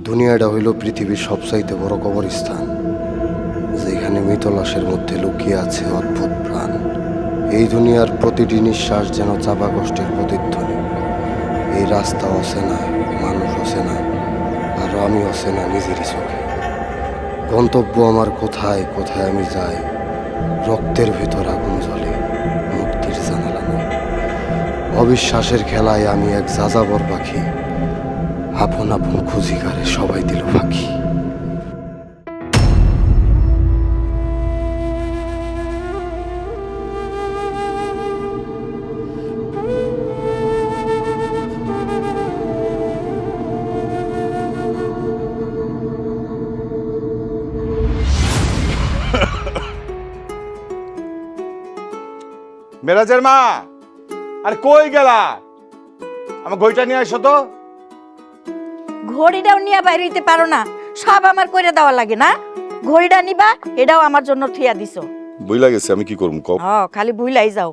দুনিয়াটা হইল পৃথিবীর সবচাইতে বড় কবরস্থান, যেখানে মৃত লাশের মধ্যে লুকিয়ে আছে অদ্ভুত প্রাণ। এই দুনিয়ার প্রতিটি নিঃশ্বাস যেন চাপা কষ্টের প্রতিধ্বনি। এই রাস্তা অচেনা, মানুষ অচেনা, আর আমি অচেনা নিজেরই চোখে। গন্তব্য আমার কোথায়, কোথায় আমি যাই, রক্তের ভেতর আগুন জ্বলে, মুক্তির জানালা নেই। অবিশ্বাসের খেলায় আমি এক যাযাবর পাখি, আপন আপন খুঁজিকারে সবাই দিল ফাঁকি। মেরাজের মা, আর কই গেলা? আমার ঘড়িটা নিয়ে আসো তো। ঘড়িটাও নিয়ে বাইরে হইতে পারো না? সব আমার কইরা দেওয়া লাগে না? ঘড়িটা নিবা, এটাও আমার জন্য থিয়া দিছো। বইলা গেছে, আমি কি করব কও? খালি ভুলাই যাও।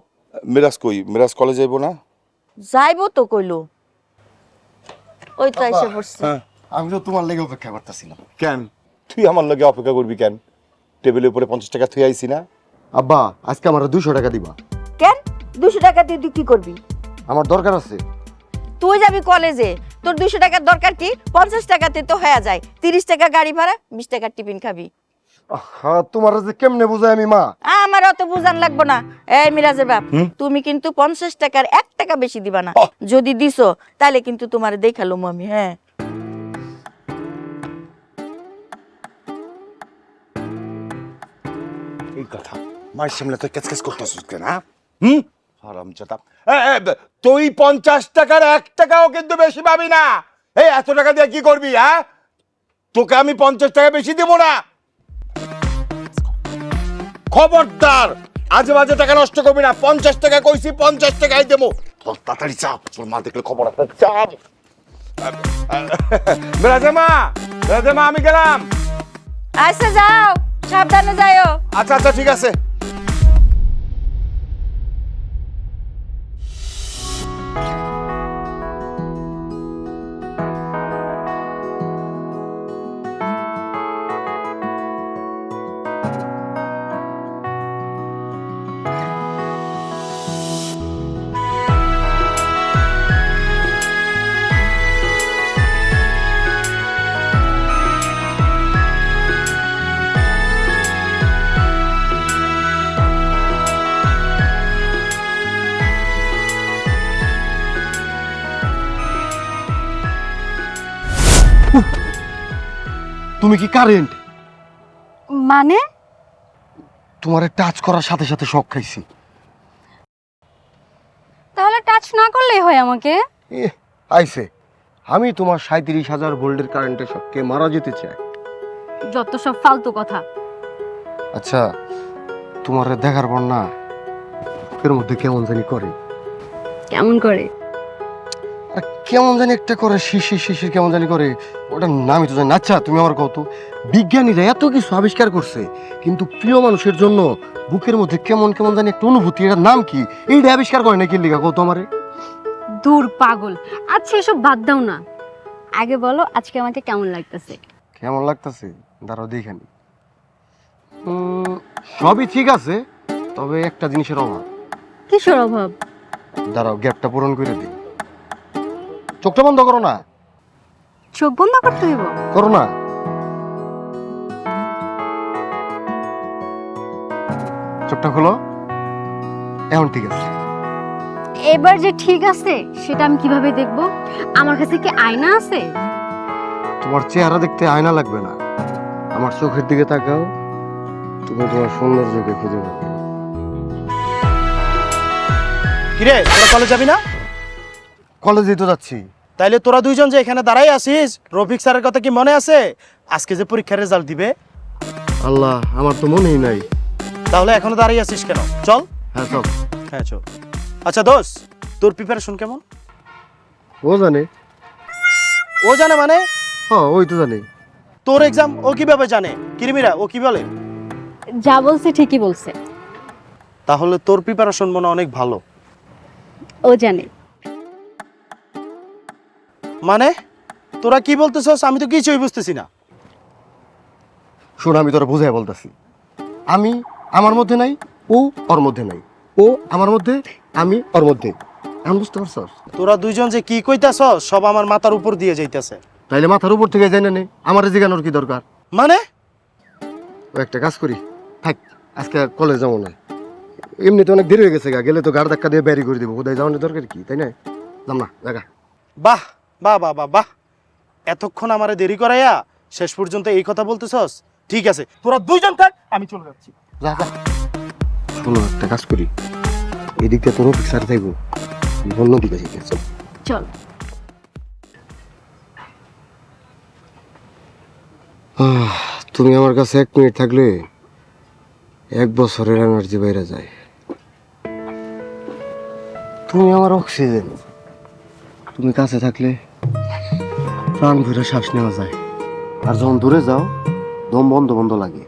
মেরাজ কই? মেরাজ কলেজ যাইবো না? যাইবো তো কইলো। ওই তো এসে পড়ছে। আমি তো তোমার লেগে অপেক্ষা করতেছিলাম। কেন তুই আমার লগে অপেক্ষা করবি কেন? টেবিলের উপরে 50 টাকা থুই আইছি না? আব্বা, আজকে আমার 200 টাকা দিবা। কেন 200 টাকা দিয়ে তুই কি করবি? আমার দরকার আছে। তুই যাবি কলেজে, তোর 200 টাকার দরকার কি? 50 টাকাতে তো হয়ে যায়। 30 টাকা গাড়ি ভাড়া, 20 টাকার টিফিন খাবি। হ্যাঁ, তোমার যে কেমনে বুঝাই আমি মা? আমার অত বুঝান লাগবো না। এই মিরাজের বাপ, তুমি কিন্তু 50 টাকার 1 টাকা বেশি দিবা না। যদি দিছো তাহলে কিন্তু তোমারে দেখালো আমি। হ্যাঁ, এই কথা মায়ের সামনে তুই ক্যাচ করতেছিস কেন? হারামজাদা। তুই 50 টাকার 1 টাকাও কিন্তু বেশি পাবি না। এই এত টাকা দিয়ে কি করবি? তোকে আমি 50 টাকা বেশি দিব না। খবরদার আজে বাজে টাকা নষ্ট করবি না। 50 টাকা কইছি, 50 টাকাই দেবো। তাড়াতাড়ি চাপ, তোর মা দেখলে খবর আছে। চাপ। রাজেমা, আমি গেলাম। আচ্ছা যাও, সাবধানে যাও। আচ্ছা আচ্ছা, ঠিক আছে। তুমি কি কারেন্ট? মানে তোমারে টাচ করার সাথে সাথে শক খাইছি। তাহলে টাচ না করলেই হয় আমাকে। আইছে, আমি তোমার 37,000 ভোল্টের কারেন্টে শককে মারা যেতে চাই। যত সব ফালতু কথা। আচ্ছা, তোমারে দেখার পর না এর মধ্যে কেমন জানি করে। কেমন করে? আর কেমন জানি একটা করে, শিশির শিশির কেমন জানি করে, ওটার নামই তো জানি না। আচ্ছা তুমি আমার কত, বিজ্ঞানীরা এত কিছু আবিষ্কার করছে, কিন্তু প্রিয় মানুষের জন্য বুকের মধ্যে কেমন কেমন জানি একটা অনুভূতি, এটার নাম কি? এইটা আবিষ্কার করে নাকি লিখা কত আমারে? দূর পাগল। আচ্ছা এসব বাদ দাও না, আগে বলো আজকে আমাকে কেমন লাগতেছে। কেমন লাগতেছে দাঁড়াও দেখানি। সবই ঠিক আছে, তবে একটা জিনিসের অভাব। কিসের অভাব? দাঁড়াও গ্যাপটা পূরণ করে দিই। চোখটা বন্ধ করো না। চোখ বন্ধ করতে হইব? করো না। চোখটা খোলো। এখন ঠিক আছে। এবার যে ঠিক আছে সেটা আমি কিভাবে দেখব? আমার কাছে কি আয়না আছে? তোমার চেহারা দেখতে আয়না লাগবে না, আমার চোখের দিকে তাকাও, তুমি তোমার সৌন্দর্যকে খুঁজে পাবে। কিরে, তোরা কলেজ যাবি না? কলেজেই তো যাচ্ছি। তাইলে তোরা দুইজন যে এখানে দাঁড়াই আছিস, রফিক স্যারের কথা কি মনে আছে? আজকে যে পরীক্ষার রেজাল্ট দিবে। আল্লাহ, আমার তো মনেই নাই। তাহলে এখনো দাঁড়াই আছিস কেন? চল। হ্যাঁ চল। হ্যাঁ চল। আচ্ছা দোষ, তোর প্রিপারেশন কেমন? ও জানে। ও জানে মানে? হ্যাঁ, ওই তো জানে। তোর এক্সাম ও কিভাবে জানে? কিরিমিরা ও কি বলে? যা বলছে ঠিকই বলছে। তাহলে তোর প্রিপারেশন মনে অনেক ভালো। ও জানে। মানে তোরা কি বলতেছস আমি তো কিছুই বুঝতেছি না। শোন, আমি তোরা বুঝাই বলতেছি। আমি আমার মধ্যে নাই, ও ওর মধ্যে নাই, ও আমার মধ্যে, আমি ওর মধ্যে। এখন বুঝতে পারছস? তোরা দুইজন যে কি কইতাছস সব আমার মাথার উপর দিয়ে যাইতেছে। তাইলে মাথার উপর থেকে যাই না নে, আমার জিগানোর কি দরকার? মানে ও একটা কাজ করি, থাক, আজকে কলেজ যাবো না। এমনিতে অনেক দেরি হয়ে গেছে, গেলে তো গাড় ধাক্কা দিয়ে বেরি করে দেবো, কোথায় যাওয়ানোর দরকার কি, তাই না? যাম না, দেখা। বাহ বাহ বাহ বাহ বাহ, এতক্ষণ আমারে দেরি করাইয়া শেষ পর্যন্ত এই কথা বলতেছস। ঠিক আছে, তোরা দুইজন থাক, আমি চলে যাচ্ছি। যা যা। শোনো, একটা কাজ করি, এদিক দিয়ে তোর অফিস আর থাকবো, অন্যদিকে শিখেছ। চল। তুমি আমার কাছে 1 মিনিট থাকলে 1 বছরের এনার্জি বাইরে যায়। তুমি আমার অক্সিজেন, তুমি কাছে থাকলে প্রাণ ভরে শ্বাস নেওয়া যায়। আর যখন দূরে যাও দম বন্ধ বন্ধ লাগে।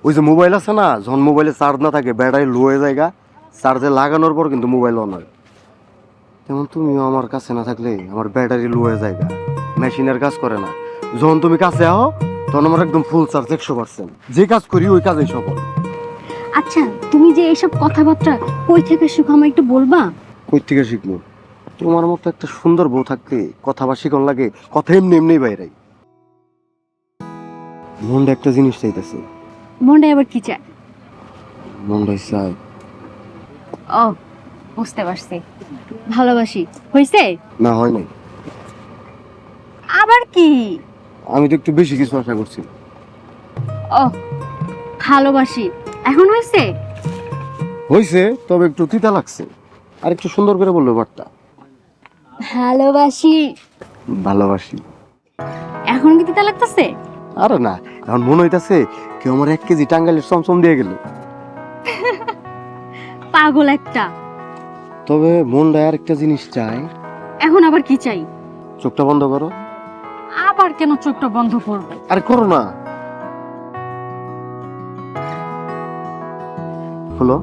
ওই যে মোবাইল আছে না, যখন মোবাইলে চার্জ না থাকে ব্যাটারি লো হয়ে যায়, চার্জে লাগানোর পর কিন্তু মোবাইল অন হয়। তেমন তুমিও আমার কাছে না থাকলে আমার ব্যাটারি লো হয়ে যায়, মেশিনের কাজ করে না। যখন তুমি কাছে আও তখন আমার একদম ফুল চার্জ 100%। যে কাজ করি ওই কাজেই সফল। আচ্ছা, তুমি যে এইসব কথাবার্তা কই থেকে শিখো আমায় একটু বলবা? কই থেকে শিখবো? তোমার মতো একটা সুন্দর বউ থাকতে কথা বা শিখন লাগে, কথা এমনি এমনি বাইরাই। মনটা একটা জিনিস চাইতেছে। মনটা আবার কি চায়? মনটা চাই, ও বুঝতে পারছি, ভালোবাসি। হইছে? না হয় নাই। আবার কি? আমি তো একটু বেশি কিছু আশা করছি। ও ভালোবাসি, এখন হইছে? হইছে, তবে একটু তিতা লাগছে। আর একটু সুন্দর করে বললো বার্তা। ভালোবাসি, ভালোবাসি। এখন কি তিতা লাগতেছে? আরে না, এখন মনে হইতাছে কেউ আমার 1 কেজি টাঙ্গাইলের চমচম দিয়ে গেল। পাগল একটা। তবে মনটা আর একটা জিনিস চাই। এখন আবার কি চাই? চোখটা বন্ধ করো। আবার কেন চোখটা বন্ধ করবো? আরে করো না, হলো।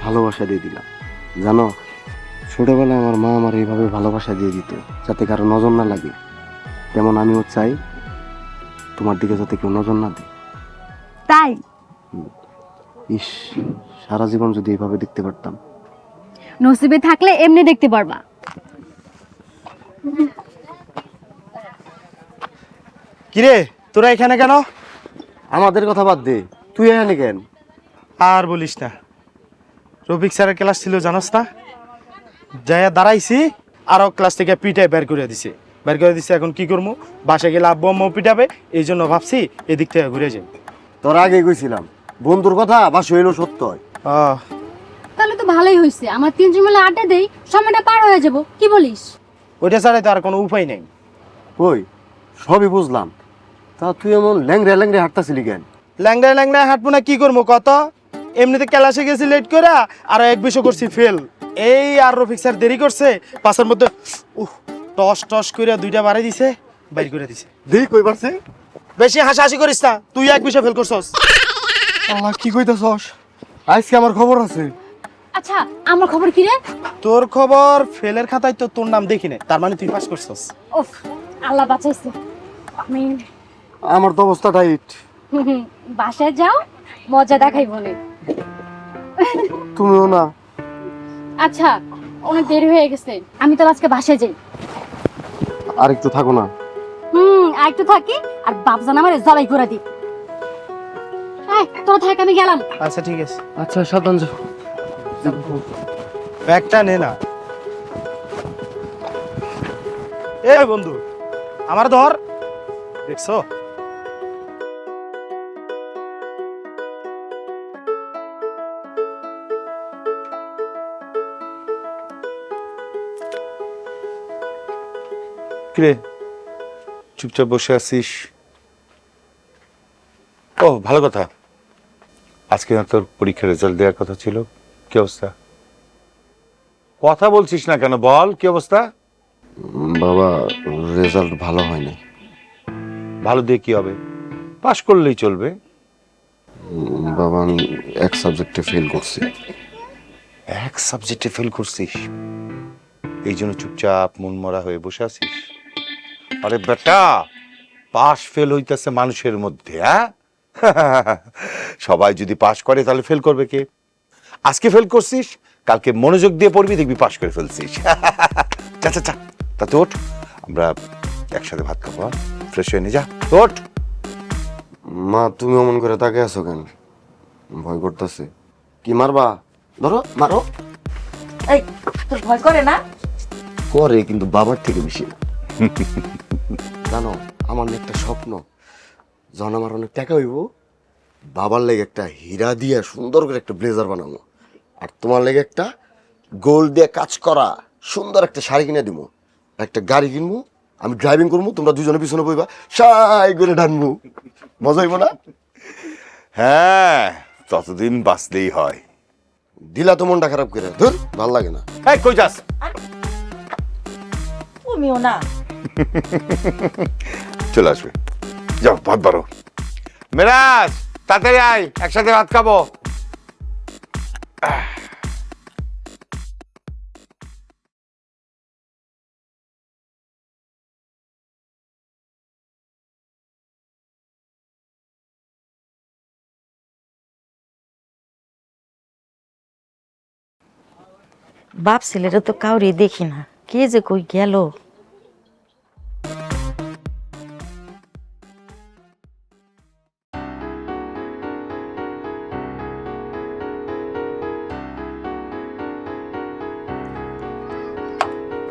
ভালোবাসা দিয়ে দিলাম। জানো, ছোটবেলায় আমার মা আমার এইভাবে ভালোবাসা দিয়ে দিত, যাতে কারো নজর না লাগে। তেমন আমিও চাই তোমার দিকে যাতে কেউ নজর না দেয়। তাই? ইস, সারা জীবন যদি এইভাবে দেখতে পারতাম। নসিবে থাকলে এমনি দেখতে পারবা। কিরে তোরা এখানে কেন? আমাদের কথা বাদ দে, তুই এখানে কেন? আর বলিস না, রফিক স্যারের ক্লাস ছিল জানোস না, যাইয়া দাঁড়াইছি আরো ক্লাস থেকে পিটায় বের করে দিছে। এখন কি করবো, বাসায় গেলে আব্বু আম্মু পিটাবে, এই জন্য ভাবছি এদিক থেকে ঘুরে যাই। তোর আগে কইছিলাম, বন্ধুর কথা বাসি হইলেও সত্য হয়। তাহলে তো ভালোই হয়েছে, আমার 3জন মিলে আড্ডা দেই, সময়টা পার হয়ে যাব। কি বলিস? ওইটা ছাড়াই তো আর কোনো উপায় নেই। ওই সবই বুঝলাম, তা তুই এমন ল্যাংড়া ল্যাংড়া হাঁটতাছিলি কেন? ল্যাংড়ায় ল্যাংড়ায় হাঁটবো না, কি করবো কত? এমনিতে ক্লাসে গেছি লেট করে, আর এক বিষয় করছি ফেল। এই আর রফিক স্যার দেরি করছে, পাশের মধ্যে টস টস করে 2টা বাড়ি দিছে, বাইর করে দিছে। দেই কই পারছে? বেশি হাসাহাসি করিস না, তুই এক বিষয় ফেল করছস। আল্লাহ, কি কইতাছস? আজকে আমার খবর আছে। আচ্ছা, আমার খবর কি রে? তোর খবর ফেলের খাতায় তো তোর নাম দেখি নাই, তার মানে তুই পাস করছস। উফ, আল্লাহ বাঁচাইছে। আমি আমার তো অবস্থা টাইট। বাসায় যাও, মজা দেখাই বলে। তুমিও না? আচ্ছা, অনেক দেরি হয়ে গেছে, আমি তো আজকে বাসায় যাই। আর একটু থাকো না? আর একটু থাকি, আর বাপজান আমারে জলাই করে দি। তোরা থাক, আমি গেলাম। আচ্ছা ঠিক আছে, আচ্ছা, সাবধান যাও। ব্যাগটা নে না। এ বন্ধু, আমার ধর, দেখছো? কিরে চুপচাপ বসে আছিস? ও ভালো কথা, আজকে না তোর পরীক্ষার রেজাল্ট দেওয়ার কথা ছিল, কি অবস্থা? কথা বলছিস না কেন, বল কি অবস্থা? বাবা, রেজাল্ট ভালো হয়নি। ভালো দিয়ে কি হবে, পাশ করলেই চলবে। বাবা, আমি এক সাবজেক্টে ফেল করছি। এক সাবজেক্টে ফেল করছিস? এই জন্য চুপচাপ মন মরা হয়ে বসে আছিস? আরে বেটা, পাশ ফেল হইতেছে মানুষের মধ্যে, হ্যাঁ? সবাই যদি পাশ করে তাহলে ফেল করবে কে? আজকে ফেল করছিস, কালকে মনোযোগ দিয়ে পড়বি, দেখবি পাশ করে ফেলছিস। চা চা চা, তা তো ওঠ, আমরা একসাথে ভাত খাবো। ফ্রেশ হয়ে নে, যা ওঠ। মা তুমি অমন করে তাকে আছো কেন? ভয় করতেছে। কি মারবা? ধরো মারো। এই তোর ভয় করে না? করে, কিন্তু বাবার থেকে বেশি। জানো, আমার না একটা স্বপ্ন, যখন আমার অনেক টাকা হইব, বাবার লেগে একটা হীরা দিয়ে সুন্দর করে একটা ব্লেজার বানাবো, আর তোমার লেগে একটা গোল্ড দিয়ে কাজ করা সুন্দর একটা শাড়ি কিনে দিব, একটা গাড়ি কিনবো, আমি ড্রাইভিং করবো, তোমরা দুজনে পিছনে বইবা, সাই করে ডানবো। মজা হইব না? হ্যাঁ, ততদিন বাঁচলেই হয়। দিলা তো মনটা খারাপ করে, ধর ভাল লাগে না। এই কই যাস? তুমিও না। চলে আসবে, যাও ভাত বাড়ো। মেরাজ, তাড়াতাড়ি আয়, একসাথে ভাত খাবো। বাপ ছেলেরা তো কাউরে দেখি না, কে যে কই গেল।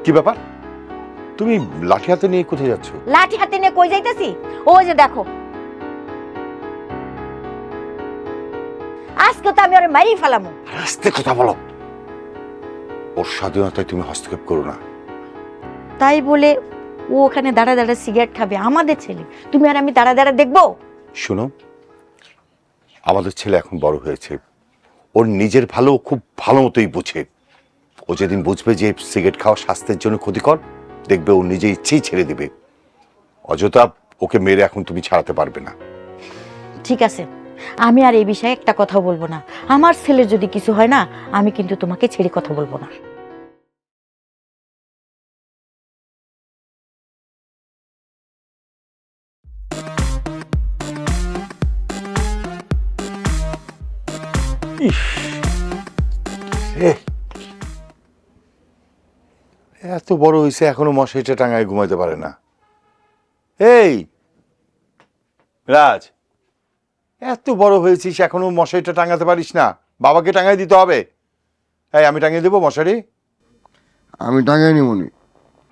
কি ব্যাপার, তুমি লাঠি হাতে নিয়ে কোথায় যাচ্ছ? লাঠি হাতে নিয়ে কই যাইতাছি? ওই যে দেখো, আজকে তো আমি ওরে মারি ফেলামু। আস্তে কথা বলো, ওর স্বাধীনতায় তুমি হস্তক্ষেপ করো না। তাই বলে ও ওখানে দাঁড়া দাঁড়া সিগারেট খাবে? আমাদের ছেলে, তুমি আর আমি দাঁড়া দাঁড়া দেখবো? শোনো, আমাদের ছেলে এখন বড় হয়েছে, ওর নিজের ভালো খুব ভালো মতোই বুঝে। ও যেদিন বুঝবে যে সিগারেট খাওয়া স্বাস্থ্যের জন্য ক্ষতিকর, দেখবে ও নিজে ইচ্ছেই ছেড়ে দিবে। অযথা ওকে মেরে এখন তুমি ছাড়াতে পারবে না। ঠিক আছে, আমি আর এই বিষয়ে একটা কথা বলবো না। আমার ছেলের যদি কিছু হয় না, আমি কিন্তু তোমাকে ছেড়ে কথা বলবো না। ইস, এত বড় হয়েছে এখনো মশারিটা টাঙায় ঘুমাইতে পারে না। এই রাজ, এত বড় হয়েছিস এখনো মশারিটা টাঙাতে পারিস না? বাবাকে টাঙাই দিতে হবে। এই, আমি টাঙিয়ে দেবো মশারি? আমি টাঙ্গাই নি মনি।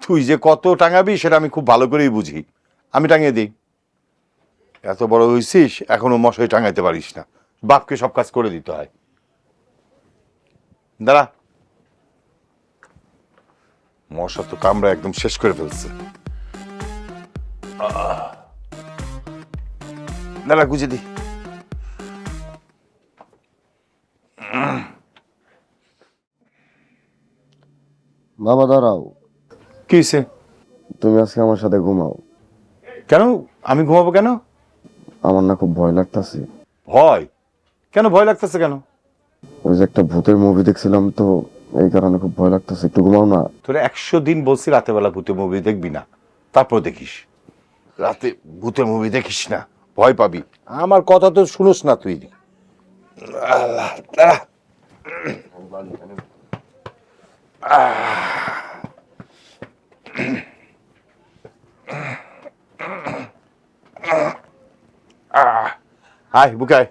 তুই যে কত টাঙাবি সেটা আমি খুব ভালো করেই বুঝি। আমি টাঙিয়ে দিই। এত বড় হয়েছিস এখনো মশারি টাঙাইতে পারিস না, বাপকে সব কাজ করে দিতে হয়। দাঁড়া, মশা তো কামড়া একদম শেষ করে ফেলছে। দাঁড়া, গুজে দি। বাবা দাঁড়াও, কি হয়েছে? তুমি আজকে আমার সাথে ঘুমাও। কেন আমি ঘুমাবো কেন? আমার না খুব ভয় লাগতেছে। ভয়? কেন ভয় লাগতেছে কেন? ওই যে একটা ভূতের মুভি দেখছিলাম তো, এই কারণে খুব ভয় লাগতেছে। একটু ঘুমাও না। তোরা 100 দিন বলছি রাতে বেলা ভূতের মুভি দেখবি না, তারপর দেখিস। রাতে ভূতের মুভি দেখিস না, ভয় পাবি। আমার কথা তো শুনোস না তুই। আল্লাহ, দাঁড়া। আয় বুকায়।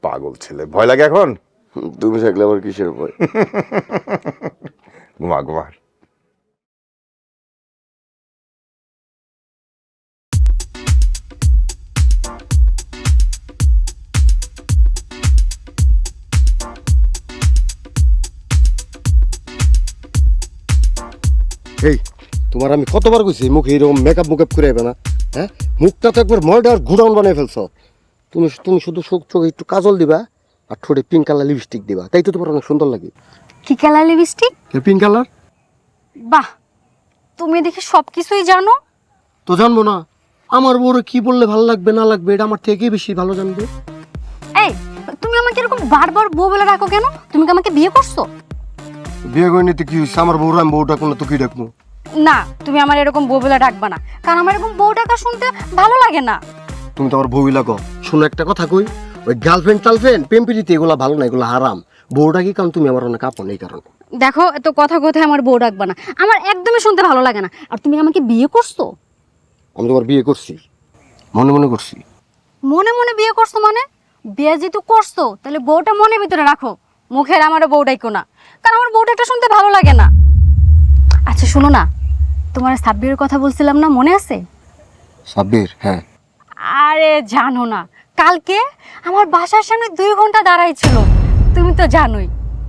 পাগল ছেলে, ভয় লাগে এখন? তুমি থাকলে আবার কিসের ভয়? ঘুমা ঘুমা। এই, তোমার আমি কতবার কইছি মুখে এরকম মেকআপ করে আইবে না, হ্যাঁ? মুখটা তো একবার ময়ডার গুডাউন বানিয়ে ফেলছো। তুমি শুধু চোখে একটু কাজল দিবা আর ঠোঁটে পিঙ্ক কালার লিপস্টিক দিবা, তাই তো তোমার অনেক সুন্দর লাগে। কি কালার লিপস্টিক? Pink colour. বাহ, তুমি দেখি সবকিছুই জানো। তো জানবো না? আমার বউরে কি বললে ভালো লাগবে না লাগবে এটা আমার থেকে বেশি ভালো জানবে। এই, তুমি আমাকে এরকম বারবার বউ বলে রাখো কেন? তুমি কি আমাকে বিয়ে করছো? বিয়ে করে নিতে কি হয়েছে? আমার বউরা আমি বউটা কোনো তো কি ডাকবো? না, তুমি আমার এরকম বউ বলে ডাকবা না, কারণ আমার এরকম বউ ডাকা শুনতে ভালো লাগে না। তুমি তো আমার বউই লাগো। শোনো একটা কথা কই, ওই গার্লফ্রেন্ড টার্লফ্রেন্ড প্রেম প্রীতি এগুলো ভালো না, এগুলো হারাম। বউটা কি কারণ তুমি আমার অনেক আপন, এই কারণে। দেখো, এত কথা কথায় আমার বউ ডাকবা না, আমার একদমই শুনতে ভালো লাগে না। আর তুমি আমাকে বিয়ে করছো? আমি তোমার বিয়ে করছি, মনে মনে করছি। মনে মনে বিয়ে করছো মানে? বিয়ে যেহেতু করছো তাহলে বউটা মনের ভিতরে রাখো, মুখের আমার বউ ডাইকো না, কারণ আমার বউটা একটা শুনতে ভালো লাগে না। আচ্ছা শোনো না, তোমার সাব্বিরের কথা বলছিলাম না, মনে আছে? সাব্বির? হ্যাঁ। আরে জানো না, কালকে আমার বাসার সামনে 2 ঘন্টা দাঁড়াইছিল। তুমি তো জানোই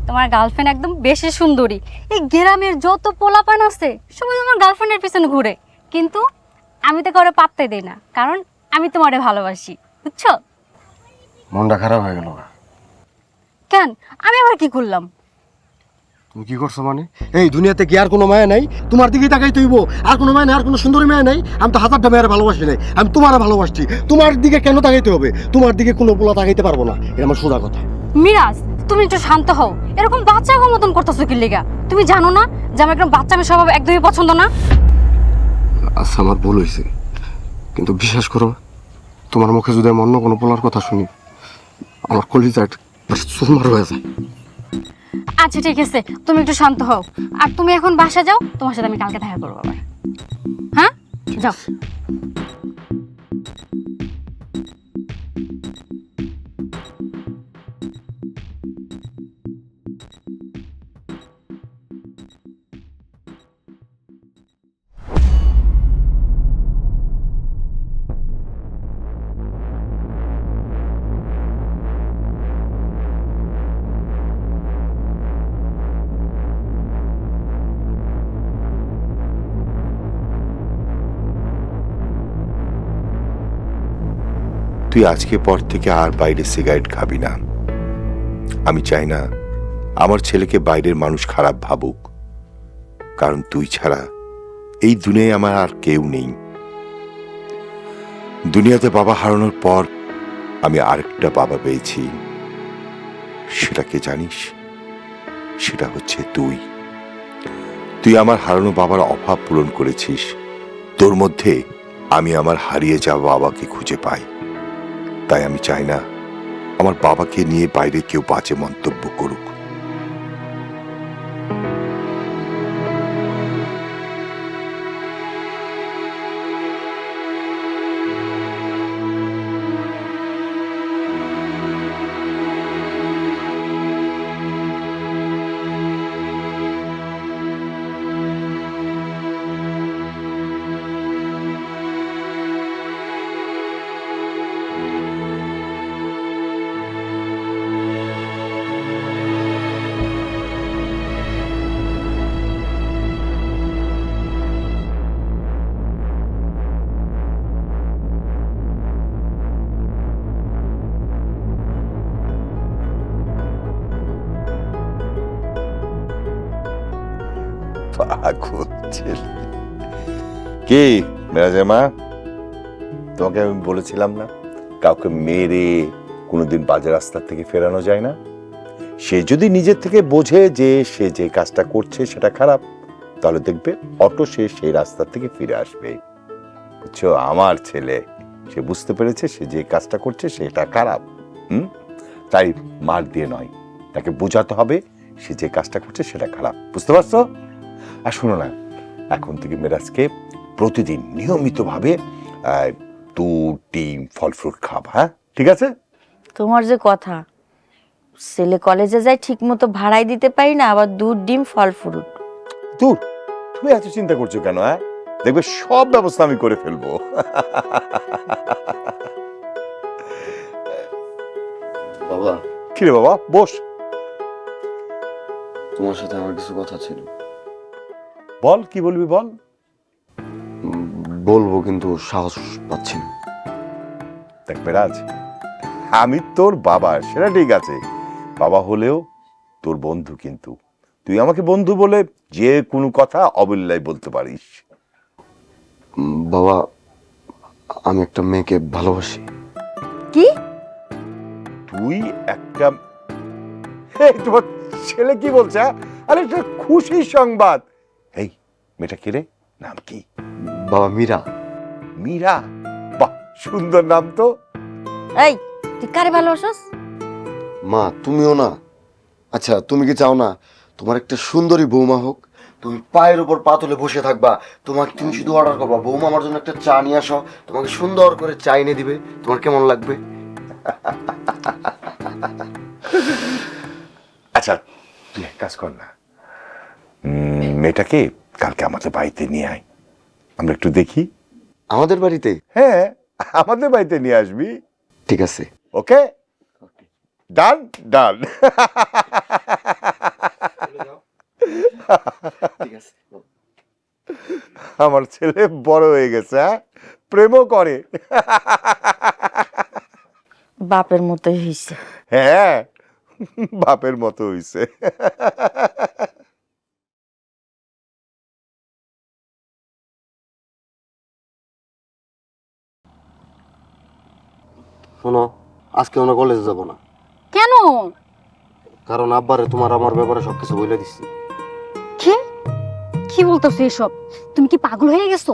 তোমার গার্লফ্রেন্ড একদম বেশি সুন্দরী। এই গ্রামের যত পোলাপান আছে সবাই তোমার গার্লফ্রেন্ডের পিছনে ঘুরে, কিন্তু আমি তো কারো পাত্তাই দেই না, কারণ আমি তোমারে ভালোবাসি, বুঝছো? মনটা খারাপ হয়ে গেল। কেন, আমি আবার কি করলাম? তুমি কি করছো মানে? এই দুনিয়াতে কি আর কোনো মায়া নাই? তোমার দিকেই তাকাই তুইব, আর কোনো মায়া নাই, আর কোনো সুন্দরী মায়া নাই? আমি তো 1000টা মেয়ের ভালোবাসি নাই, আমি তোমারে ভালোবাসছি। তোমার দিকে কেন তাকাইতে হবে? তোমার দিকে কোনো পোলা তাকাইতে পারবো না, এটা আমার সোজা কথা। মিরাজ, তুমি একটু শান্ত হও। এরকম বাচ্চাকে মতন করতেছো কি লেগা? তুমি জানো না যে আমার একদম বাচ্চা মেয়ে স্বভাব একদমই পছন্দ না? আচ্ছা আমার ভুল হয়েছে, কিন্তু বিশ্বাস করো, তোমার মুখে যদি আমি অন্য কোনো পোলার কথা শুনি, আমার কলিজা সুরমার হয়ে যায়। আচ্ছা ঠিক আছে, তুমি একটু শান্ত হও। আর তুমি এখন বাসা যাও, তোমার সাথে আমি কালকে দেখা করবো আবার। হ্যাঁ, যাও। তুই আজকে পর থেকে আর বাইরে সিগারেট খাবি না। আমি চাই না আমার ছেলেকে বাইরের মানুষ খারাপ ভাবুক, কারণ তুই ছাড়া এই দুনিয়ায় আমার আর কেউ নেই। দুনিয়াতে বাবা হারানোর পর আমি আরেকটা বাবা পেয়েছি। সেটা কে জানিস? সেটা হচ্ছে তুই। তুই আমার হারানো বাবার অভাব পূরণ করেছিস। তোর মধ্যে আমি আমার হারিয়ে যাওয়া বাবাকে খুঁজে পাই। তাই আমি চাই না আমার বাবাকে নিয়ে বাইরে কেউ বাজে মন্তব্য করুক। কি মেরাজের মা, তোমাকে আমি বলেছিলাম না কাউকে মেরে কোনোদিন বাজে রাস্তা থেকে ফেরানো যায় না। সে যদি নিজের থেকে বোঝে যে সে যে কাজটা করছে সেটা খারাপ, তাহলে দেখবে অটো সে সেই রাস্তা থেকে ফিরে আসবে। বুঝছো, আমার ছেলে সে বুঝতে পেরেছে সে যে কাজটা করছে সেটা খারাপ। তাই মার দিয়ে নয়, তাকে বোঝাতে হবে সে যে কাজটা করছে সেটা খারাপ। বুঝতে পারছো? আর শোনো না, এখন থেকে মেরাজকে প্রতিদিন নিয়মিতভাবে দুধ, ডিম, ফল ফ্রুট খাবা। হ্যাঁ, ঠিক আছে? তোমার যে কথা, ছেলে কলেজে যায় ঠিক মতো ভাড়াই দিতে পারি না, আবার দুধ ডিম ফল ফ্রুট। দূর, তুমি এত চিন্তা করছো কেন? হ্যাঁ, দেখবে সব ব্যবস্থা আমি করে ফেলবো। বাবা। কি রে বাবা, বস। তোমার সাথে আমার কিছু কথা ছিল। বল, কি বলবি বল। বলবো কিন্তু সাহস পাচ্ছি না। দেখ মেরাজ, আমি তোর বাবা, সেটা ঠিক আছে, বাবা হলেও তোর বন্ধু, কিন্তু তুই আমাকে বন্ধু বলে যে কোনো কথা অবলীলায় বলতে পারিস। বাবা, আমি একটা মেয়েকে ভালোবাসি। কি? তুই একটা, তোমার ছেলে কি বলছে? আরে একটা খুশির সংবাদ। এই মেয়েটা কে রে? নাম কি? বাবা মীরা। মীরা? বাহ, সুন্দর নাম তো। এই তুই কারে ভালোবাসস? মা তুমিও না? আচ্ছা তুমি কি চাও না তোমার একটা সুন্দরী বৌমা হোক? তুমি পায়ের উপর পা তুলে বসে থাকবা, তুমি শুধু অর্ডার করবা, বৌমা আমার জন্য একটা চা নিয়ে আসো, তোমাকে সুন্দর করে চা এনে দিবে, তোমার কেমন লাগবে? আচ্ছা তুই এক কাজ কর না, মেয়েটাকে কালকে আমাদের বাড়িতে নিয়ে আয়, আমরা একটু দেখি। আমাদের বাড়িতে? হ্যাঁ, আমাদের বাড়িতে নিয়ে আসবি। ঠিক আছে। ওকে, ডান ডান। আমার ছেলে বড় হয়ে গেছে, হ্যাঁ, প্রেমও করে। বাপের মতোই হইছে। হ্যাঁ, বাপের মতো হইছে। শোনো, আজকে আমরা কলেজে যাব না, কেন? কারণ আব্বারে তোমার আমার ব্যাপারে সবকিছু বলে দিচ্ছি। কি কি বলতেছো এসব? তুমি কি পাগল হয়ে গেছো?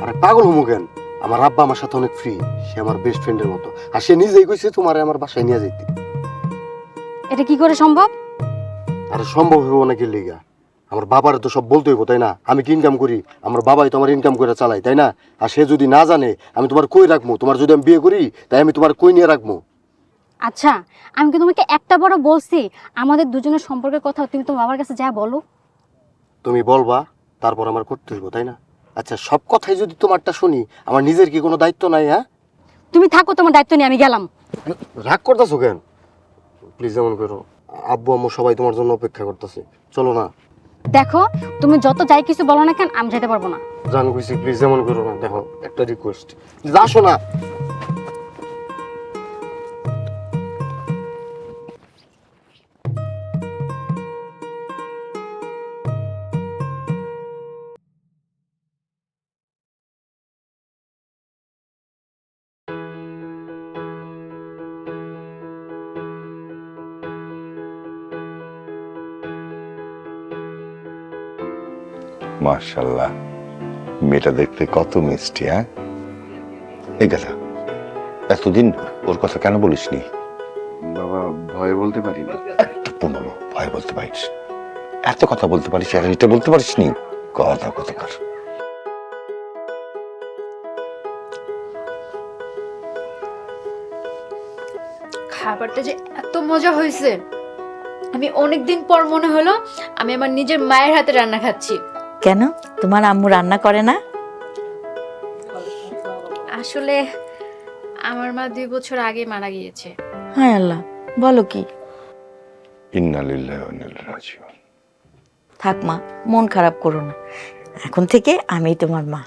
আরে পাগল হমু কেন? আমার আব্বা আমার সাথে অনেক ফ্রি, সে আমার বেস্ট ফ্রেন্ডের মতো, আর সে নিজেই কইছে তোমারে আমার বাসায় নিয়ে যাইতে। এটা কি করে সম্ভব? আরে সম্ভব হইব নাকি লিগা? আমার বাবার তো সব বলতে হইব, তাই না? আমি কি ইনকাম করি, আমার বাবাই তো আমার ইনকাম করে চালাই, তাই না? আর সে যদি না জানে আমি তোমার কই রাখবো, তোমার যদি আমি বিয়ে করি তাই আমি তোমার কই নিয়ে রাখবো? আচ্ছা, আমি কি তোমাকে একটা বড় বলছি আমাদের দুজনের সম্পর্কের কথা তুমি তোমার বাবার কাছে যা বলো? তুমি বলবা, তারপর আমার করতে হইব, তাই না? আচ্ছা, সব কথাই যদি তোমারটা শুনি, আমার নিজের কি কোনো দায়িত্ব নাই? হ্যাঁ, তুমি থাকো, তোমার দায়িত্ব নিয়ে আমি গেলাম। রাগ করতেছো কেন? প্লিজ এমন করো, আব্বু আম্মু সবাই তোমার জন্য অপেক্ষা করতেছে, চলো না। দেখো, তুমি যত যাই কিছু বলো না কেন, আমি যেতে পারবো না। জান কইছি, প্লিজ এমন করো না। দেখো, একটা রিকোয়েস্ট, আসো না। মাশাআল্লাহ, মেয়েটা দেখতে কত মিষ্টি। হ্যাঁ, এই কথা এতদিন ওর কথা কেন বলিসনি? বাবা, ভয় বলতে পারি না। একটা পনেরো ভয় বলতে পারিস, এত কথা বলতে পারিস, আর এটা বলতে পারিস নি? কথা কতকার। খাবারটা যে এত মজা হয়েছে, আমি অনেকদিন পর মনে হলো আমি আমার নিজের মায়ের হাতে রান্না খাচ্ছি। কেন তোমার আম্মু রান্না করে না? আসলে আমার মা 2 বছর আগে মারা গিয়েছে। হায় আল্লাহ, বলো কি? ইন্না লিল্লাহি ওয়া ইন্না ইলাইহি রাজিউন। থাক মা, মন খারাপ করো না, এখন থেকে আমি তোমার মা।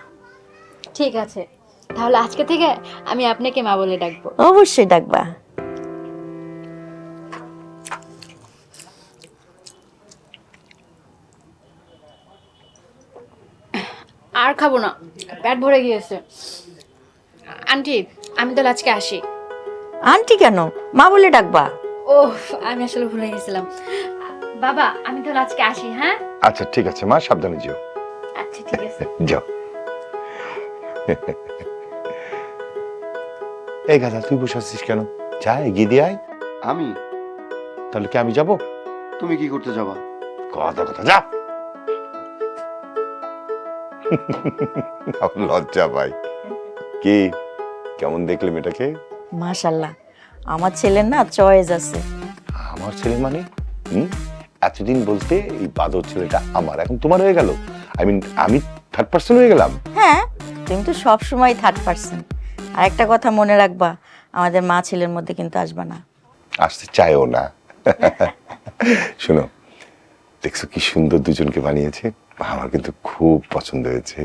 ঠিক আছে, তাহলে আজকে থেকে আমি আপনাকে মা বলে ডাকবো। অবশ্যই ডাকবা। আর খাবো না, পেট ভরে গিয়েছে। আন্টি, আমি তাহলে আজকে আসি। আন্টি কেন, মা বলে ডাকবা। ওহ, আমি আসলে ভুলে গেছিলাম। বাবা, আমি তাহলে আজকে আসি। হ্যাঁ, আচ্ছা ঠিক আছে মা, সাবধানে যেও। আচ্ছা ঠিক আছে। যাও। এই গাধা, তুই বসে আছিস কেন? যা এগিয়ে দিয়ে আয়। আমি? তাহলে কি আমি যাব? তুমি কি করতে যাবা? কথা কথা যা। লজ্জা ভাই। কি কেমন দেখলে মেয়েটাকে? মাশাআল্লাহ, আমার ছেলের না চয়েস আছে। আমার ছেলে মানে? এতদিন বলতে এই বাদর ছেলেটা আমার, এখন তোমার হয়ে গেল। আমি থার্ড পার্সন হয়ে গেলাম। হ্যাঁ, তুমি তো সব সময় থার্ড পার্সন। আর একটা কথা মনে রাখবা, আমাদের মা ছেলের মধ্যে কিন্তু আসবা না। আসতে চাইও না। শোনো, দেখছো কি সুন্দর দুজনকে বানিয়েছে, আমার কিন্তু খুব পছন্দ হয়েছে।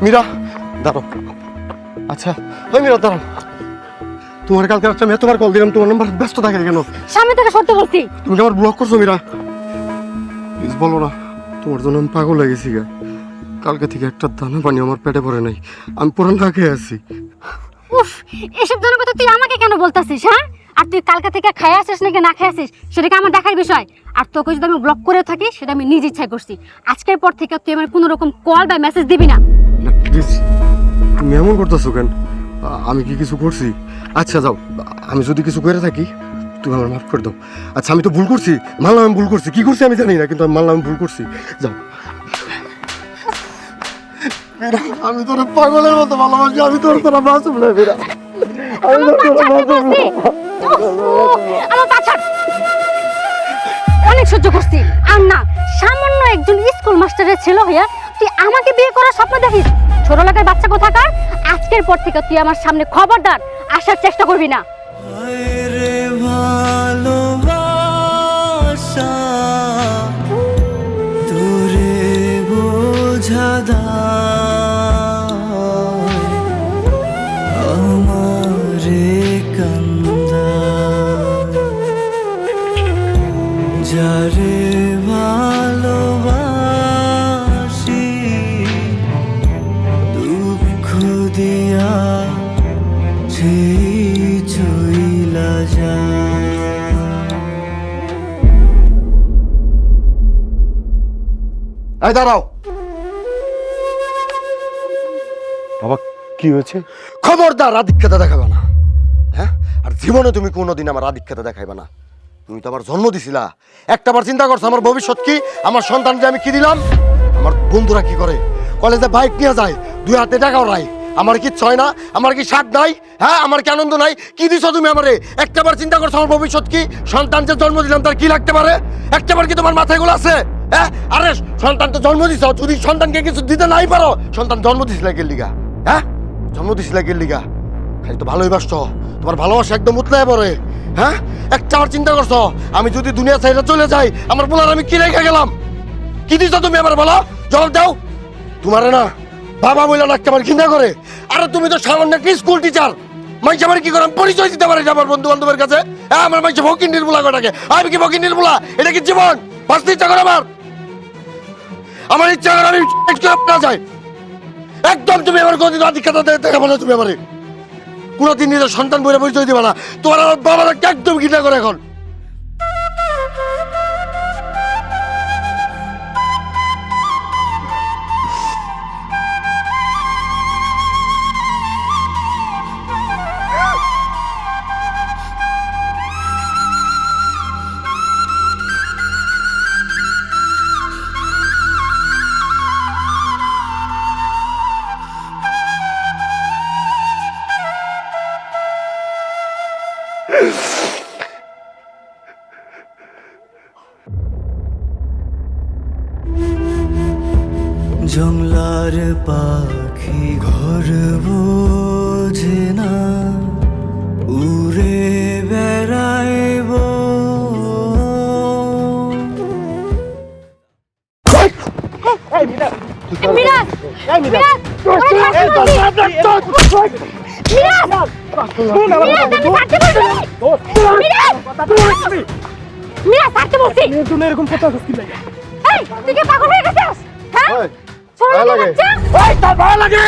মীরা দাঁড়াও। আচ্ছা ওই মীরা দাঁড়াও, তোমার কালকে রাত্রে আমি এতবার কল দিলাম, তোমার নাম্বার ব্যস্ত থাকে কেন? সামনে থেকে সরতে বলছি। তুমি কি আমার ব্লক করছো মীরা? প্লিজ বলো না, তোমার জন্য আমি পাগল হয়ে গেছি গা। কালকে থেকে একটা দানা পানি আমার পেটে পড়ে নাই, আমি পুরান না খেয়ে আছি। উফ, এসব ধরনের কথা তুই আমাকে কেন বলতাছিস? হ্যাঁ, আর তুই কালকে থেকে খাই আসিস নাকি না খাই আসিস সেটা কি আমার দেখার বিষয়? আর তোকে যদি আমি ব্লক করে থাকি সেটা আমি নিজ ইচ্ছায় করছি। আজকের পর থেকে তুই আমার কোনো রকম কল বা মেসেজ দিবি না। প্লিজ তুমি এমন করতেছো কেন? আমি কি কিছু করছি? আচ্ছা যাও, আমি যদি কিছু করে থাকি তুমি আমার মাফ করে দাও। আচ্ছা আমি তো ভুল করছি, মানলাম আমি ভুল করছি, কি করছি আমি জানি না, কিন্তু আমি মানলাম আমি ভুল করছি। যাও। মীরা, আমি তোর পাগলের মতো ভালোবাসি, আমি তোর তোরা বাঁচব না মীরা, আমি তোর তোরা বাঁচব না। আমার পা ছাড়। অনেক সহ্য করছি, আর না সামান্য একজন স্কুল মাস্টারের ছেলে হইয়া তুই আমাকে বিয়ে করার স্বপ্ন দেখিস? ছোট লাগার বাচ্চা কোথাকার, আজকের পর থেকে তুই আমার সামনে খবরদার আসার চেষ্টা করবি না। ভালোবাসা তোরে বোঝা আমারে কান্দা যারে ভালোবাসি দুঃখ দিয়া সেই চইলা যায়। এই দাঁড়াও। বাবা কি হয়েছে? খবরদার আধিক্যতা দেখাবে না, হ্যাঁ? আর জীবনে তুমি কোনোদিন আমার আধিক্যতা দেখাইবে না। তুমি তো আমার জন্ম দিছিলা, একটাবার চিন্তা করছো আমার ভবিষ্যৎ কি, আমার সন্তানকে আমি কি দিলাম? আমার বন্ধুরা কি করে? কলেজে বাইক নিয়ে যায়, 2 হাতে টাকাও নাই। আমার কি ছয় না? আমার কি স্বাদ নাই? হ্যাঁ, আমার কি আনন্দ নাই? কি দিছো তুমি আমারে? একটাবার চিন্তা করছো আমার ভবিষ্যৎ কি? সন্তান যে জন্ম দিলাম তার কি লাগতে পারে? একটাবার কি তোমার মাথায় গুলো আছে? হ্যাঁ, আরে সন্তান তো জন্ম দিছো, যদি সন্তানকে কিছু দিতে নাই পারো, সন্তান জন্ম দিছিলা গেল লিগা? হ্যাঁ, জন্ম দিছিলা গেল লিগা? খালি তো ভালোই বাসছো, তোমার ভালোবাসা একদম উতলায় পড়ে। হ্যাঁ, একটাবার চিন্তা করছো আমি যদি দুনিয়া ছেড়ে চলে যাই আমার বলার আমি কি রেখে গেলাম? কি দিছো তুমি আমার বলো, জবাব দাও। তোমারে না বাবা বলে না একটাবার ঘৃণা করে। আরে তুমি তো সামান্য একটা স্কুল টিচার, মাইছে আমার কি করে আমি পরিচয় দিতে পারি আমার বন্ধু বান্ধবের কাছে? হ্যাঁ, আমার মাইছে ফকির নির্মূলা কটাকে, আমি কি ফকির নির্মূলা? এটা কি জীবন? বাঁচতে ইচ্ছা করে আমার ইচ্ছা করে আমি না যাই। একদম তুমি আমার কোনদিন আধিক্যতা দেখাবো না, তুমি আমারে কোনোদিন নিজের সন্তান বলে পরিচয় দিবে না। তোমার আমার বাবারা একদম ঘৃণা করে এখন। জংলার পাখি ঘর বোঝে না উড়ে বেড়াইব মিরাজ, মিরাজ, ওরে ছাড়তে বলছি। মিরাজ, মিরাজ, আমি ছাড়তে বলছি। মিরাজ, মিরাজ, ছাড়তে বলছি। তুমি এরকম কথা কি লাগে? এই, তুই কি পাগল হয়ে গেছিস? হ্যাঁ, ছোট মায়া লাগে। বাচ্চা? ওই তার ভালো লাগে,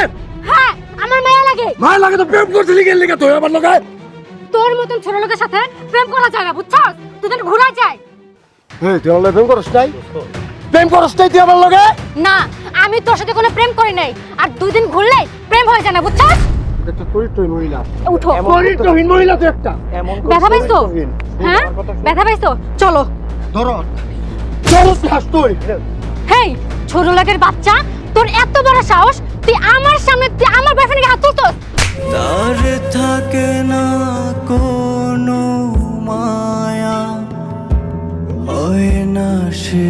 হ্যাঁ, আমার মায়া লাগে। মায়া লাগে তো প্রেম করছিলি গেল লিগা তুই আমার লগে? তোর মতন ছোট লোকের সাথে প্রেম করা যায় না, বুঝছস? তুই যেন ঘুরা যায়। এই তুই আমার প্রেম করস নাই? প্রেম করস নাই তুই আমার লগে? না, আমি তোর সাথে কোনো প্রেম করি নাই। আর 2 দিন ঘুরলে প্রেম হয়ে যায় না, বুঝছস? একটা চরিত্রহীন মহিলা। উঠো। চরিত্রহীন মহিলা তুই একটা। ব্যথা পাইছো? হ্যাঁ, ব্যথা পাইছো? চলো। ধরো চলো হাস তুই। হেই, ছোট লোকের বাচ্চা, তোর এত বড় সাহস, তুই আমার সামনে তুই আমার বয়ফ্রেন্ডকে হাত তুলছস? তার থাকে না কোনো মায়া, হয় না সে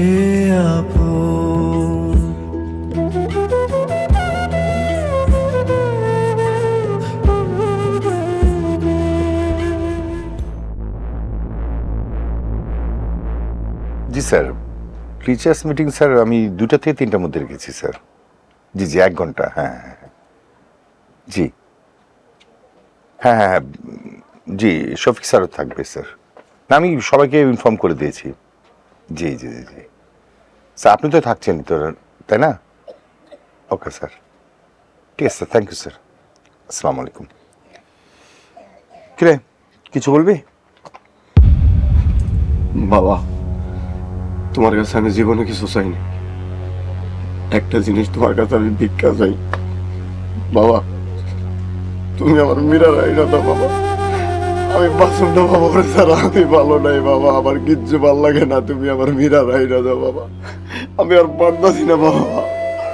আপন। জি স্যার, টিচার্স মিটিং স্যার আমি 2টা থেকে 3টার মধ্যে রেখেছি স্যার। জি জি, 1 ঘন্টা। হ্যাঁ হ্যাঁ হ্যাঁ। জি হ্যাঁ হ্যাঁ হ্যাঁ, জি শফিক স্যারও থাকবে স্যার। না, আমি সবাইকে ইনফর্ম করে দিয়েছি। জি জি জি জি স্যার, আপনি তো থাকছেন তো, তাই না? ওকে স্যার, ঠিক আছে স্যার, থ্যাংক ইউ স্যার। আসসালামু আলাইকুম। কিরে, কিছু বলবি? বাবা, তোমার কাছে আমি জীবনে কিছু চাইনি, একটা জিনিস তোমার কাছে আমি ভিক্ষা চাই। বাবা, তুমি আমার মীরা রাইনা দাও বাবা, আমি বাসন না বাবা, ওরে ছাড়া আমি ভালো নাই বাবা, আমার কিচ্ছু ভালো লাগে না, তুমি আমার মীরা রাইনা দাও বাবা, আমি আর পারতাছি না বাবা,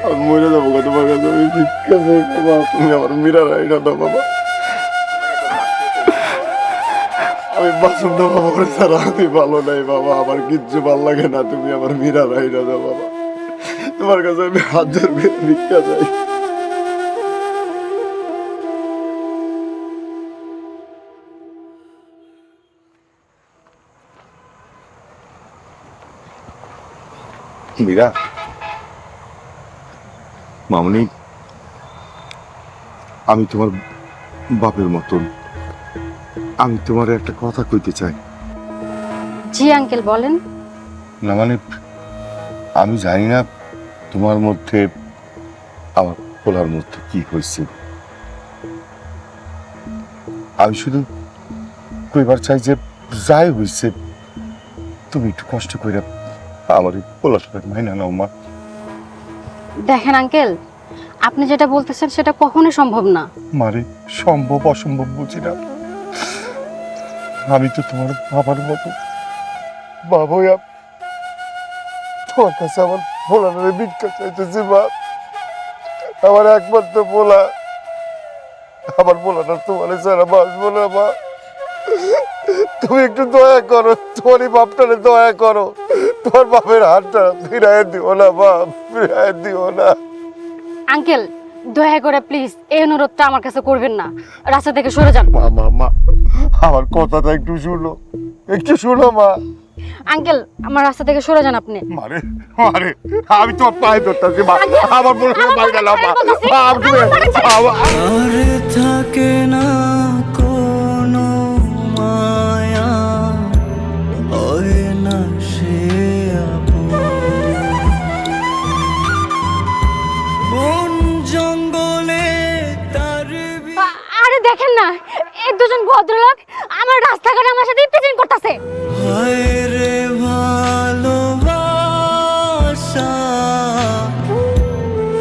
আমি মরে যাবো গো, তোমার কাছে আমি ভিক্ষা চাই বাবা, তুমি আমার মীরা রাইনা দাও বাবা, আমি বাসন না বাবা, ওরে ছাড়া আমি ভালো নাই বাবা, আমার কিচ্ছু ভালো লাগে না, তুমি আমার মীরা রাইনা দাও বাবা, তোমার কাছে আমি হাত জোর করে ভিক্ষা চাই। মীরা, মামনি, আমি তোমার বাপের মতন, আমি তোমার একটা কথা কইতে চাই। জি আঙ্কেল, বলেন। না মানে, আমি জানি না তোমার মধ্যে আমার পোলার মধ্যে কি হয়েছে, আমি শুধু কইবার চাই যে যাই হয়েছে তুমি একটু কষ্ট করে আমার এই পোলাটা মাইনা নাও মা। দেখেন আঙ্কেল, আপনি যেটা বলতেছেন সেটা কখনোই সম্ভব না। মারে, সম্ভব অসম্ভব বুঝি না, আমি তো তোমার বাবার মতো বাবা, তোমার কাছে আমার পোলারে ভিক্ষা চাইতেছি মা, আমার একমাত্র পোলা, আমার পোলাটা তোমার ছাড়া বাঁচবো না মা, তুমি একটু দয়া করো, তোমারই বাপটারে দয়া করো, তোমার বাপের হাতটা ফিরাই দিও না বাপ, ফিরাই দিও না। আঙ্কেল, দয়া করে প্লিজ এই অনুরোধটা আমার কাছে করবেন না, রাস্তা থেকে সরে যান। মা মা মা, আমার কথাটা একটু শুনো, একটু শুনো মা। আঙ্কেল, আমার রাস্তা থেকে সরে যান আপনি। মারে মারে, আমি তোর পায়ে ধরতেছি মা, আঙ্কেল, আমার বলে বাইরে না মা, আর থাকে না কোনো মায়া, হয় না সে আপন। বন জঙ্গলে তার আরে দেখেন না, এই দুজন ভদ্রলোক আমার রাস্তাঘাটে আমার সাথে ইফতেজিং করতেছে। হায় রে ভালোবাসা,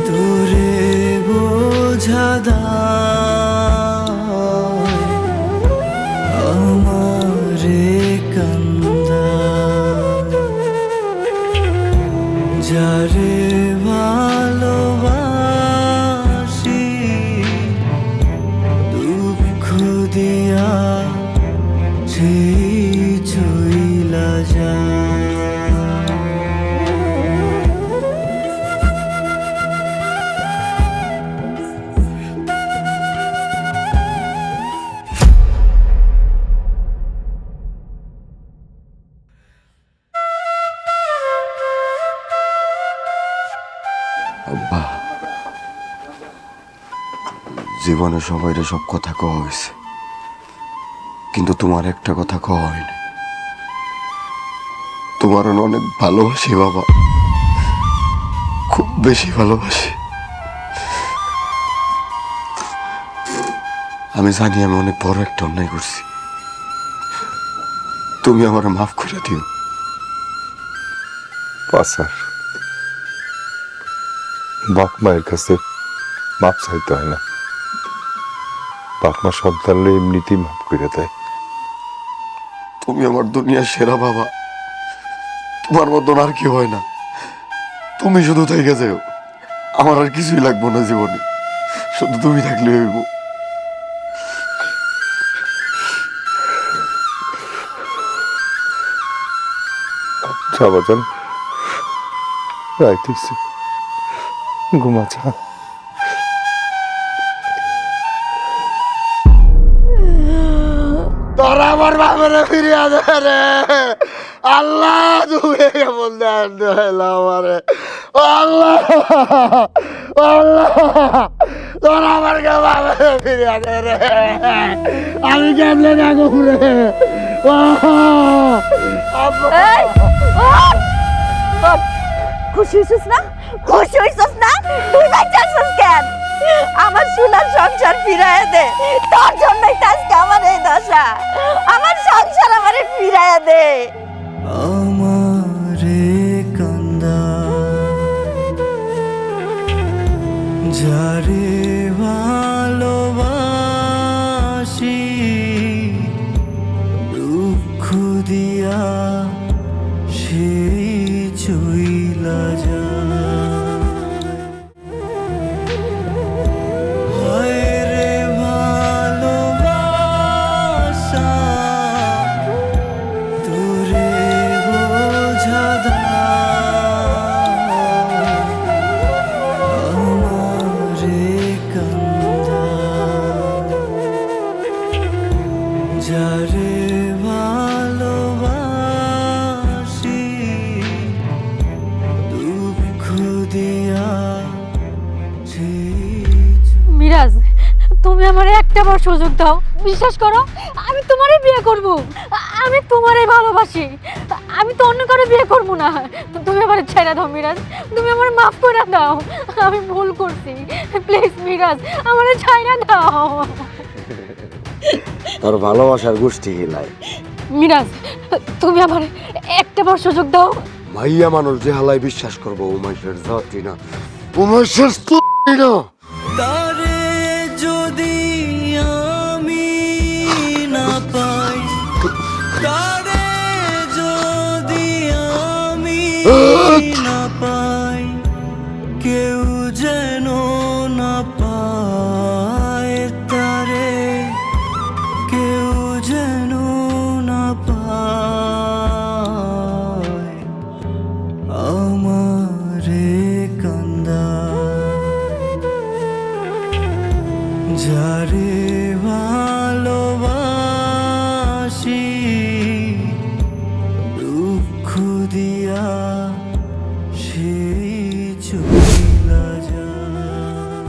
তোরে বোঝা দায়, আমারে কান্দায়, যারে ভালোবাসি দুঃখ দিয়া সেই চইলা যায়। আব্বা, জীবনে সবাইরে সব কথা কওয়া হয়েছে, কিন্তু তোমার একটা কথা কওয়া হয়নি, তোমার অনেক ভালোবাসি বাবা, খুব বেশি ভালোবাসি। আমি জানি আমি অনেক বড় একটা অন্যায় করছি, তুমি আমার মাফ করে দিও। স্যার, বাপ মায়ের কাছে মাপ চাইতে হয় না, বাপ মা সন্তানলে এমনিতেই মাপ করে দেয়। তুমি আমার দুনিয়ার সেরা বাবা, তোমার মতন আর কি হয় না, তুমি শুধু থেকে যাও, আমার আর কিছুই লাগবো না জীবনে, শুধু তুমি থাকলে হইব। বাজান রাইতেছি, ঘুমাচ্ছা। তোরা আমার বাবারে ফিরিয়ে দে রে আল্লাহ, তুমি কেমন দেন আমারে, আল্লাহ আল্লাহ, তোরা আমার বাবারে ফিরিয়ে দে রে, আমি কেমনে দেখো রে। এই, ওঠ! ওঠ! খুশি হইছিস না? খুশি হইছিস না? তুই যাইছিস কেন? আমার সোনার সংসার ফিরাইয়া দে, তোর জন্যই তো আজকে আমার এই দশা। আমার সংসার আমারে ফিরাইয়া দে। আমারে কান্দা যারে ভালোবাসি, দুঃখ দিয়া সেই চইলা যায়। হায় রে ভালোবাসা, তোরে বোঝা দায়, আমারে কান্দা যারে ভালোবাসি, দুঃখ দিয়া মিরাজ, তুমি আমার একটা বার সুযোগ দাও, বিশ্বাস করো আমি তোমারই বিয়ে করব। আমি তোমারই ভালোবাসি, আমি তো অন্য কারো বিয়ে করব না। তুমি আমার ছেড়ে দাও মিরাজ, তুমি আমার মাফ করে দাও, আমি ভুল করছি। প্লিজ মিরাজ, আমার ছেড়ে দাও। তোর ভালোবাসার গোষ্ঠী হিলাই, মিরাজ, তুমি আমার একটা বার সুযোগ দাও। মাইয়া মানুষ যে হালাই বিশ্বাস করবো, উমেশের জাতি না, উমেশের স্ত্রী না। তারে যদি আমি না পাই, তারে যদি আমি না পাই, কেউ যেন না পায় তারে, কেউ যেন না পায়, আমারে কান্দা যারে ভালোবাসি, দুঃখ দিয়া সেই চইলা যায়।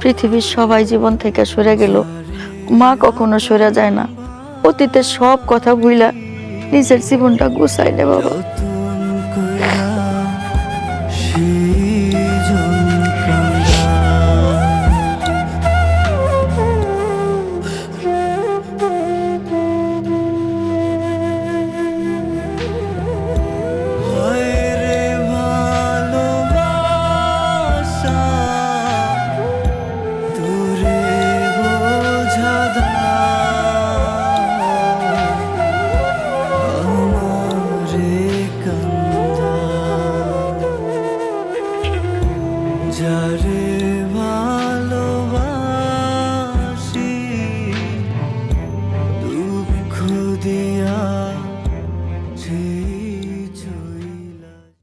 পৃথিবীর সবাই জীবন থেকে সরে গেল, মা কখনো সরে যায় না। অতীতের সব কথা ভুইলা নিজের জীবনটা গুছাই নে বাবা। যতন কইরা সেই জন কান্দা, হায় রে ভালোবাসা, তোরে বোঝা দায়, আমারে কান্দা যারে